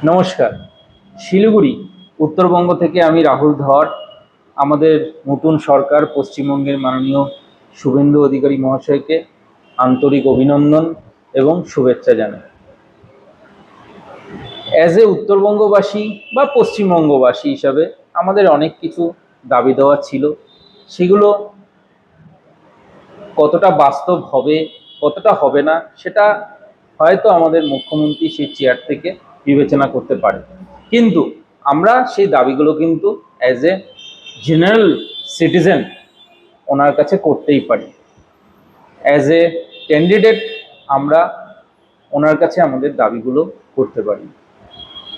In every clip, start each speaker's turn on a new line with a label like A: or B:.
A: নমস্কার। শিলিগুড়ি উত্তরবঙ্গ থেকে আমি রাহুল ধর আমাদের নতুন সরকার পশ্চিমবঙ্গের মাননীয় শুভেন্দু অধিকারী মহাশয়কে আন্তরিক অভিনন্দন এবং শুভেচ্ছা জানাই। অ্যাজ এ উত্তরবঙ্গবাসী বা পশ্চিমবঙ্গবাসী হিসাবে আমাদের অনেক কিছু দাবি দেওয়া ছিল, সেগুলো কতটা বাস্তব হবে কতটা হবে না সেটা হয়তো আমাদের মুখ্যমন্ত্রী সেই চেয়ার থেকে বিবেচনা করতে পারে, কিন্তু আমরা সেই দাবিগুলো কিন্তু অ্যাজ এ জেনারেল সিটিজেন ওনার কাছে করতেই পারি। অ্যাজ এ ক্যান্ডিডেট আমরা ওনার কাছে আমাদের দাবিগুলো করতে পারি।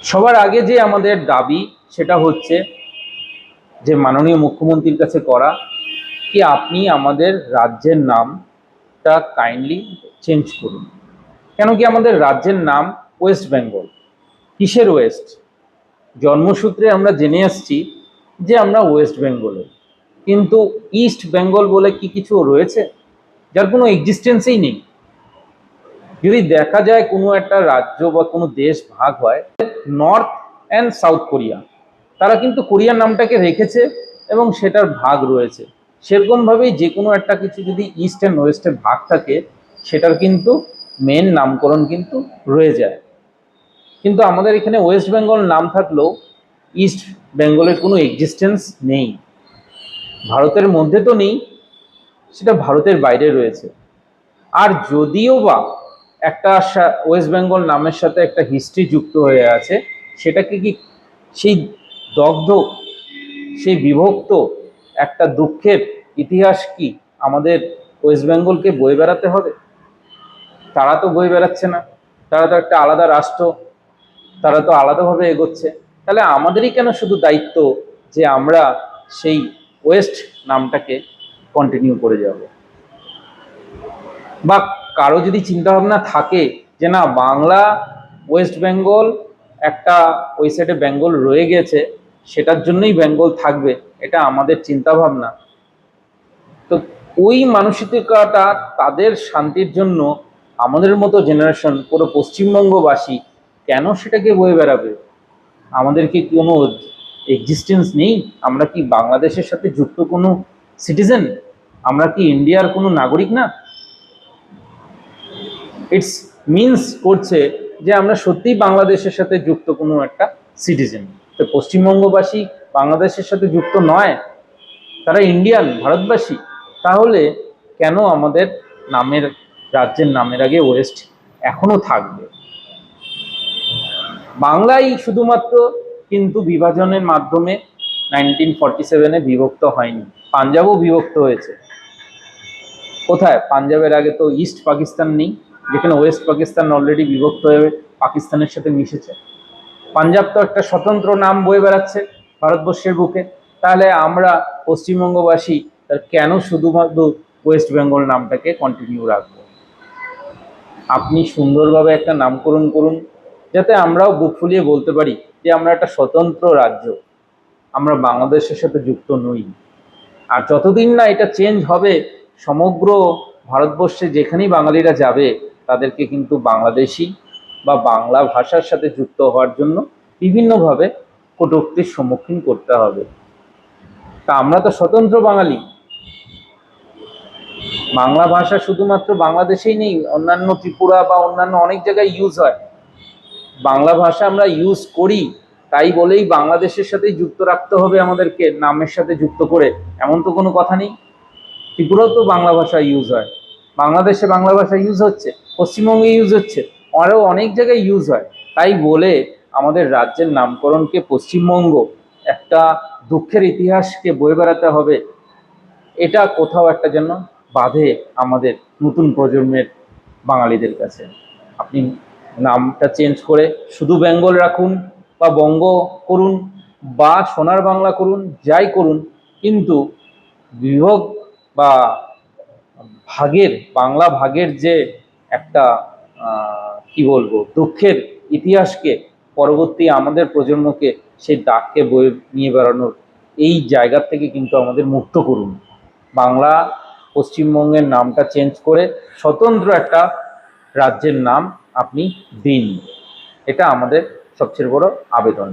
A: সবার আগে যে আমাদের দাবি সেটা হচ্ছে যে মাননীয় মুখ্যমন্ত্রীর কাছে করা কি আপনি আমাদের রাজ্যের নামটা কাইন্ডলি চেঞ্জ করুন। কেন কি আমাদের রাজ্যের নাম ওয়েস্ট বেঙ্গল। কিসের ওয়েস্ট? জন্মসূত্রে আমরা জেনে আসছি যে আমরা ওয়েস্ট বেঙ্গলে, কিন্তু ইস্ট বেঙ্গল বলে কি কিছু রয়েছে যার কোনো এক্সিস্টেন্সই নেই। যদি দেখা যায় কোনো একটা রাজ্য বা কোনো দেশ ভাগ হয়, নর্থ অ্যান্ড সাউথ কোরিয়া, তারা কিন্তু কোরিয়ার নামটাকে রেখেছে এবং সেটার ভাগ রয়েছে। সেরকমভাবেই যে কোনো একটা কিছু যদি ইস্ট অ্যান্ড ওয়েস্টে ভাগ থাকে সেটার কিন্তু মেন নামকরণ কিন্তু রয়ে যায়। কিন্তু আমাদের এখানে ওয়েস্ট বেঙ্গল নাম থাকলেও ইস্ট বেঙ্গলের কোনো এক্সিস্টেন্স নেই। ভারতের মধ্যে তো নেই, সেটা ভারতের বাইরে রয়েছে। আর যদিও বা একটা ওয়েস্ট বেঙ্গল নামের সাথে একটা হিস্ট্রি যুক্ত হয়ে আছে, সেটাকে কি সেই দগ্ধ সেই বিভক্ত একটা দুঃখের ইতিহাস কি আমাদের ওয়েস্ট বেঙ্গলকে বয়ে বেড়াতে হবে? তারা তো বয়ে বেড়াচ্ছে না, তারা তো একটা আলাদা রাষ্ট্র, তারা তো আলাদাভাবে এগোচ্ছে। তাহলে আমাদেরই কেন শুধু দায়িত্ব যে আমরা সেই ওয়েস্ট নামটাকে কন্টিনিউ করে যাব? বা কারো যদি চিন্তাভাবনা থাকে যে না, বাংলা ওয়েস্ট বেঙ্গল একটা ওই সাইডে বেঙ্গল রয়ে গেছে, সেটার জন্যই বেঙ্গল থাকবে, এটা আমাদের চিন্তাভাবনা। তো ওই মানসিকতাটা তাদের শান্তির জন্য আমাদের মতো জেনারেশন পুরো পশ্চিমবঙ্গবাসী কেন সেটাকে বয়ে বেড়াবে? আমাদের কি কোনো এক্সিস্টেন্স নেই? আমরা কি বাংলাদেশের সাথে যুক্ত কোনো সিটিজেন? আমরা কি ইন্ডিয়ার কোনো নাগরিক না? ইটস মিনস করছে যে আমরা সত্যিই বাংলাদেশের সাথে যুক্ত কোনো একটা সিটিজেন। তো পশ্চিমবঙ্গবাসী বাংলাদেশের সাথে যুক্ত নয়, তারা ইন্ডিয়ান, ভারতবাসী। তাহলে কেন আমাদের নামের রাজ্যের নামের আগে ওয়েস্ট এখনো থাকবে? বাংলাই শুধুমাত্র কিন্তু বিভাজনের মাধ্যমে 1947-এ বিভক্ত হয়নি, পাঞ্জাবও বিভক্ত হয়েছে। কোথায়? পাঞ্জাবের আগে তো ইস্ট পাকিস্তান নেই, যেখানে ওয়েস্ট পাকিস্তান অলরেডি বিভক্ত হয়ে পাকিস্তানের সাথে মিশেছে। পাঞ্জাব তো একটা স্বতন্ত্র নাম বয়ে বেড়াচ্ছে ভারতবর্ষের বুকে। তাহলে আমরা পশ্চিমবঙ্গবাসী কেন শুধুমাত্র ওয়েস্ট বেঙ্গল নামটাকে কন্টিনিউ রাখবো? আপনি সুন্দরভাবে একটা নামকরণ করুন, যাতে আমরাও বুক ফুলিয়ে বলতে পারি যে আমরা একটা স্বতন্ত্র রাজ্য, আমরা বাংলাদেশের সাথে যুক্ত নই। আর যতদিন না এটা চেঞ্জ হবে, সমগ্র ভারতবর্ষে যেখানেই বাঙালিরা যাবে তাদেরকে কিন্তু বাংলাদেশি বা বাংলা ভাষার সাথে যুক্ত হওয়ার জন্য বিভিন্নভাবে কটূক্তির সম্মুখীন করতে হবে। তা আমরা তো স্বতন্ত্র বাঙালি। বাংলা ভাষা শুধুমাত্র বাংলাদেশেই নেই, অন্যান্য ত্রিপুরা বা অন্যান্য অনেক জায়গায় ইউজ হয়। বাংলা ভাষা আমরা ইউজ করি, তাই বলেই বাংলাদেশের সাথেই যুক্ত রাখতে হবে আমাদেরকে নামের সাথে যুক্ত করে, এমন তো কোনো কথা নেই। ত্রিপুরাও তো বাংলা ভাষা ইউজ হয়, বাংলাদেশে বাংলা ভাষা ইউজ হচ্ছে, পশ্চিমবঙ্গে ইউজ হচ্ছে, আরও অনেক জায়গায় ইউজ হয়। তাই বলে আমাদের রাজ্যের নামকরণকে পশ্চিমবঙ্গ একটা দুঃখের ইতিহাসকে বয়ে বেড়াতে হবে, এটা কোথাও একটা যেন বাধে আমাদের নতুন প্রজন্মের বাঙালিদের কাছে। আপনি নামটা চেঞ্জ করে শুধু বেঙ্গল রাখুন বা বঙ্গ করুন বা সোনার বাংলা করুন, যাই করুন, কিন্তু বিভগ বা ভাগের, বাংলা ভাগের যে একটা কি বলবো দুঃখের ইতিহাসকে পরবর্তী আমাদের প্রজন্মকে সেই দাগকে বয়ে নিয়ে বেড়ানোর এই জায়গা থেকে কিন্তু আমাদের মুক্ত করুন। বাংলা পশ্চিমবঙ্গের নামটা চেঞ্জ করে স্বতন্ত্র একটা রাজ্যের নাম আপনি দিন, এটা আমাদের সবচেয়ে বড় আবেদন।